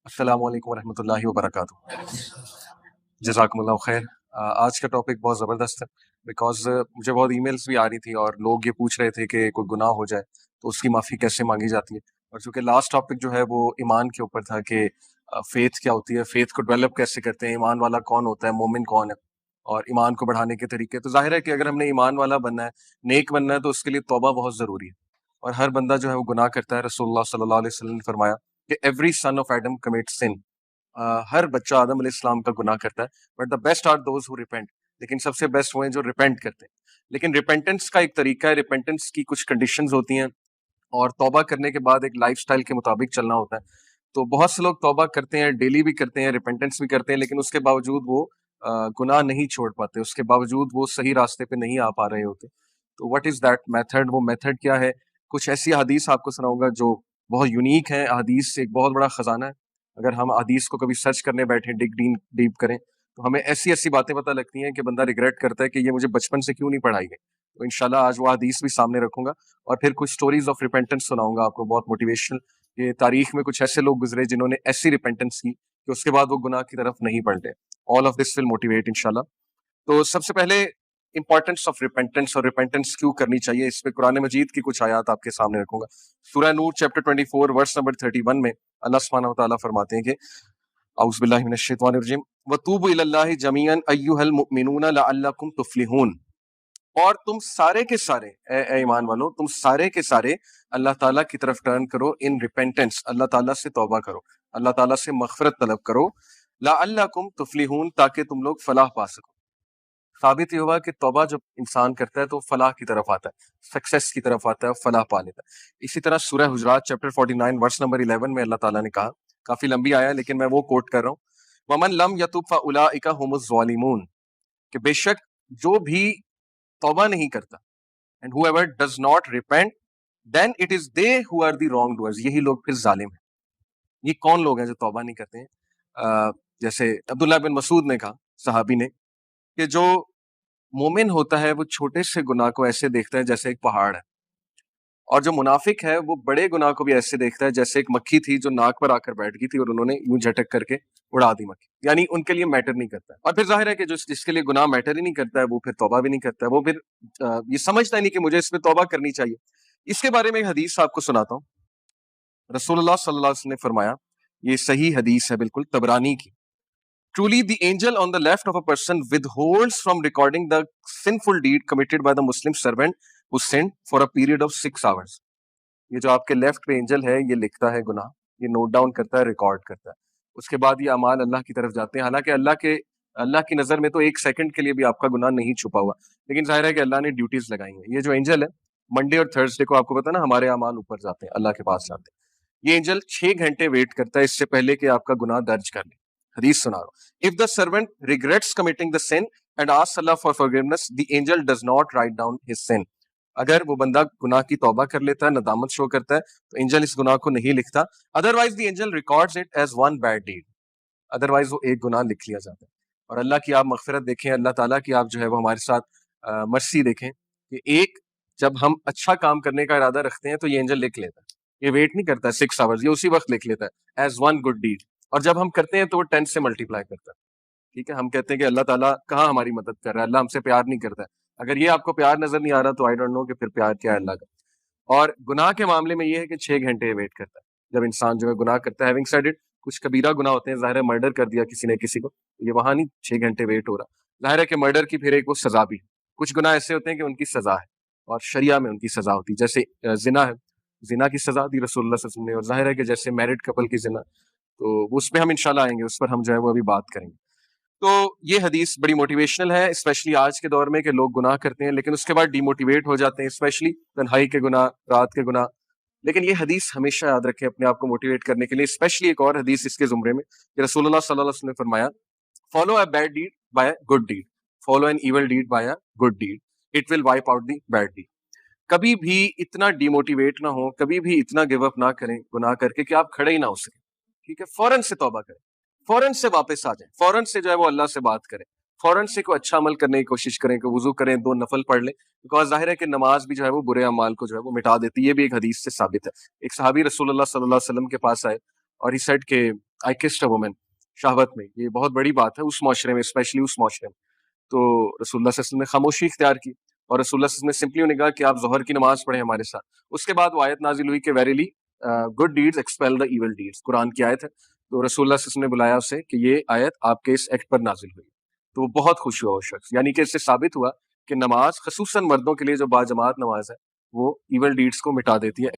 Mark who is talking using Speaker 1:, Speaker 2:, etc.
Speaker 1: अस्सलाम वालेकुम रहमतुल्लाहि व बरकातुहू। जज़ाकुमुल्लाह खैर। आज का टॉपिक बहुत ज़बरदस्त है बिकॉज़ मुझे बहुत ईमेल्स भी आ रही थी और लोग ये पूछ रहे थे कि कोई गुनाह हो जाए तो उसकी माफ़ी कैसे मांगी जाती है। और चूँकि लास्ट टॉपिक जो है वो ईमान के ऊपर था कि फ़ेथ क्या होती है, फ़ेथ को डेवलप कैसे करते हैं, ईमान वाला कौन होता है, मोमिन कौन है और ईमान को बढ़ाने के तरीके। तो ज़ाहिर है कि अगर हमने ईमान वाला बनना है, नेक बनना है, तो उसके लिए तौबा बहुत ज़रूरी है। और हर बंदा जो है वो गुनाह करता है। रसूलुल्लाह सल्लल्लाहु अलैहि वसल्लम ने फरमाया कि every son of Adam commits sin. हर बच्चा आदम अलैहिस्सलाम का गुनाह करता है, but the best are those who repent. लेकिन सबसे बेस्ट वो हैं जो रिपेंट करते हैं। लेकिन रिपेंटेंस का एक तरीका है, रिपेंटेंस की कुछ कंडीशंस होती हैं और तौबा करने के बाद एक लाइफस्टाइल के मुताबिक चलना होता है। तो बहुत से लोग तौबा करते हैं, डेली भी करते हैं, रिपेंटेंस भी करते हैं, लेकिन उसके बावजूद वो गुनाह नहीं छोड़ पाते, उसके बावजूद वो सही रास्ते पे नहीं आ पा रहे होते। तो व्हाट इज़ दैट मेथड? वो मेथड क्या है? कुछ ऐसी हदीस आपको सुनाऊंगा जो बहुत यूनिक है। हदीस एक बहुत बड़ा खजाना है। अगर हम हदीस को कभी सर्च करने बैठे, डिग डीप डीप करें, तो हमें ऐसी ऐसी बातें पता लगती हैं कि बंदा रिग्रेट करता है कि ये मुझे बचपन से क्यों नहीं पढ़ाई गई। तो इंशाल्लाह आज वो हदीस भी सामने रखूंगा और फिर कुछ स्टोरीज ऑफ रिपेंटेंस सुनाऊंगा आपको, बहुत मोटिवेशनल। ये तारीख में कुछ ऐसे लोग गुजरे जिन्होंने ऐसी रिपेंटेंस की कि उसके बाद वो गुनाह की तरफ नहीं पलटे। All of this will motivate इंशाल्लाह। तो सबसे पहले इंपॉर्टेंस ऑफ रिपेंटेंस और रिपेंटेंस क्यों करनी चाहिए, इस पे कुरान मजीद की कुछ आयत आपके सामने रखूंगा। सूरह नूर चैप्टर 24 वर्स नंबर 31 में अल्लाह सुब्हानहू व तआला फरमाते हैं कि औज़ु बिल्लाहि मिनश शैतानिर रजीम वतूबू इलल्लाहि जमीअन अय्युहल मुमिनूना लअल्लकुम तुफ्लिहून। और तुम सारे के सारे ए ईमान वालों, तुम सारे के सारे अल्लाह ताला की तरफ टर्न करो इन रिपेंटेंस। अल्लाह ताला से तौबा करो, अल्लाह ताला से मगफिरत तलब करो। लअल्लकुम तुफ्लिहून, ताकि तुम लोग फलाह पा सको। साबित ये हुआ कि तौबा जब इंसान करता है तो फलाह की तरफ आता है, सक्सेस की तरफ आता है, फलाह पा लेता है। इसी तरह सूरह हुजरात चैप्टर 49 वर्स नंबर 11 में अल्लाह ताला ने कहा, काफी लंबी आया है लेकिन मैं वो कोट कर रहा हूँ, वमन लम यतुब फउलाइका हुमुज़ ज़ालिमून, कि बेशक जो भी तौबा नहीं करता, and whoever does not repent, then it is they who are the wrongdoers, यही लोग फिर जालिम हैं। ये कौन लोग हैं जो तौबा नहीं करते हैं? जैसे अब्दुल्लाह बिन मसूद ने कहा, सहाबी ने, कि जो मोमिन होता है वो छोटे से गुनाह को ऐसे देखता है जैसे एक पहाड़ है, और जो मुनाफिक है वो बड़े गुनाह को भी ऐसे देखता है जैसे एक मक्खी थी जो नाक पर आकर बैठ गई थी और उन्होंने यूं झटक करके उड़ा दी मक्खी। यानी उनके लिए मैटर नहीं करता है। और फिर जाहिर है कि जो जिसके लिए गुनाह मैटर ही नहीं करता है वो फिर तौबा भी नहीं करता है, वो फिर ये समझता ही नहीं कि मुझे इस पे तौबा करनी चाहिए। इसके बारे में एक हदीस आपको सुनाता हूँ। रसूलुल्लाह सल्लल्लाहु अलैहि वसल्लम ने फरमाया, ये सही हदीस है बिल्कुल, तबरानी की। Truly, the angel on the left of a person withholds from recording the sinful deed committed by the Muslim servant who sinned for a period of 6 hours. ये जो आपके लेफ्ट पे एंजल है, ये लिखता है गुनाह, ये नोट डाउन करता है, रिकॉर्ड करता है। उसके बाद ये अमाल अल्लाह की तरफ जाते हैं। हालांकि अल्लाह की नजर में तो एक सेकंड के लिए भी आपका गुनाह नहीं छुपा हुआ, लेकिन जाहिर है कि अल्लाह ने ड्यूटीज लगाई हैं। ये जो एंजल है, मंडे और थर्सडे को आपको पता ना हमारे अमाल ऊपर जाते हैं, अल्लाह के पास जाते हैं। ये एंजल 6 घंटे वेट करता है इससे पहले कि आपका गुनाह दर्ज कर ले। हदीस सुना रहा हूं। If the servant regrets committing the sin and asks Allah for forgiveness, the angel does not write down his sin. अगर वो बंदा गुनाह की तौबा कर लेता है, नदामत शो करता है, तो एंजल इस गुनाह को नहीं लिखता। Otherwise the angel records it as one bad deed. Otherwise वो एक गुनाह लिख लिया जाता है। और अल्लाह की आप मगफिरत देखें, अल्लाह ताला की आप जो है वो हमारे साथ मर्सी देखें कि एक जब हम अच्छा काम करने का इरादा रखते हैं तो ये एंजल लिख लेता है। ये वेट नहीं करता है 6 आवर्स, ये उसी वक्त लिख लेता है एज वन गुड डीड। और जब हम करते हैं तो वो 10 से मल्टीप्लाई करता है। ठीक है, हम कहते हैं कि अल्लाह ताला कहाँ हमारी मदद कर रहा है, अल्लाह हमसे प्यार नहीं करता है। अगर ये आपको प्यार नजर नहीं आ रहा तो आई डोंट नो कि फिर प्यार क्या है अल्लाह का। और गुनाह के मामले में ये है कि 6 घंटे वेट करता है जब इंसान जो है गुनाह करता है। हैविंग सेड इट, कुछ कबीरा गुनाह होते हैं, जाहिर है मर्डर कर दिया किसी ने किसी को, ये वहां नहीं 6 घंटे वेट हो रहा। जाहिर है कि मर्डर की फिर एक वो सजा भी है। कुछ गुनाह ऐसे होते हैं कि उनकी सजा है और शरिया में उनकी सजा होती है। जैसे जिना है, जिना की सजा दी रसूलुल्लाह सल्लल्लाहु अलैहि वसल्लम ने। और जाहिर है कि जैसे मैरिड कपल की जिना, तो उस पर हम इंशाल्लाह आएंगे, उस पर हम जो है वो अभी बात करेंगे। तो ये हदीस बड़ी मोटिवेशनल है, स्पेशली आज के दौर में कि लोग गुनाह करते हैं लेकिन उसके बाद डिमोटिवेट हो जाते हैं, स्पेशली तन्हाई के गुनाह, रात के गुनाह। लेकिन ये हदीस हमेशा याद रखें अपने आप को मोटिवेट करने के लिए। स्पेशली एक और हदीस इसके जुमरे में कि रसूलुल्लाह सल्लल्लाहु अलैहि वसल्लम ने फरमाया, follow a bad deed by a good deed, follow an evil deed by a good deed, it will wipe out the bad deed. कभी भी इतना डिमोटिवेट ना हो, कभी भी इतना गिव अप ना करें गुनाह करके कि आप खड़े ही ना हो सके। ठीक है, फौरन से तौबा करें, फौरन से वापस आ जाए, फौरन से जो है वो अल्लाह से बात करें, फौरन से कोई अच्छा अमल करने की कोशिश करें, कि वुजू करें, 2 नफल पढ़ लें। बिकॉज जाहिर है कि नमाज भी जो है वो बुरे अमाल को जो है वो मिटा देती है। ये भी एक हदीस से साबित है। एक सहाबी रसूलुल्लाह सल्लल्लाहु अलैहि वसल्लम के पास आए और ही सेड के आई किस्ड अ वुमन, शहावत में, ये बहुत बड़ी बात है उस माशरे में, स्पेशली उस माशरे में। तो रसूलुल्लाह सल्लल्लाहु अलैहि वसल्लम ने खामोशी इख्तियार की, और रसूलुल्लाह सल्लल्लाहु अलैहि वसल्लम ने सिंपली उन्हें कहा कि आप ज़ोहर की नमाज पढ़ें हमारे साथ। उसके बाद वो आयत नाजिल हुई कि verily good deeds expel the evil deeds, Quran की आयत है। तो रसूलुल्लाह सल्लल्लाहु अलैहि वसल्लम ने बुलाया उसे कि ये आयत आपके इस एक्ट पर नाजिल हुई। तो वो बहुत खुश हुआ वो शख्स, यानी कि इससे साबित हुआ कि नमाज खसूसन मर्दों के लिए जो बाजमात नमाज है वो इविल डीड्स को मिटा देती है।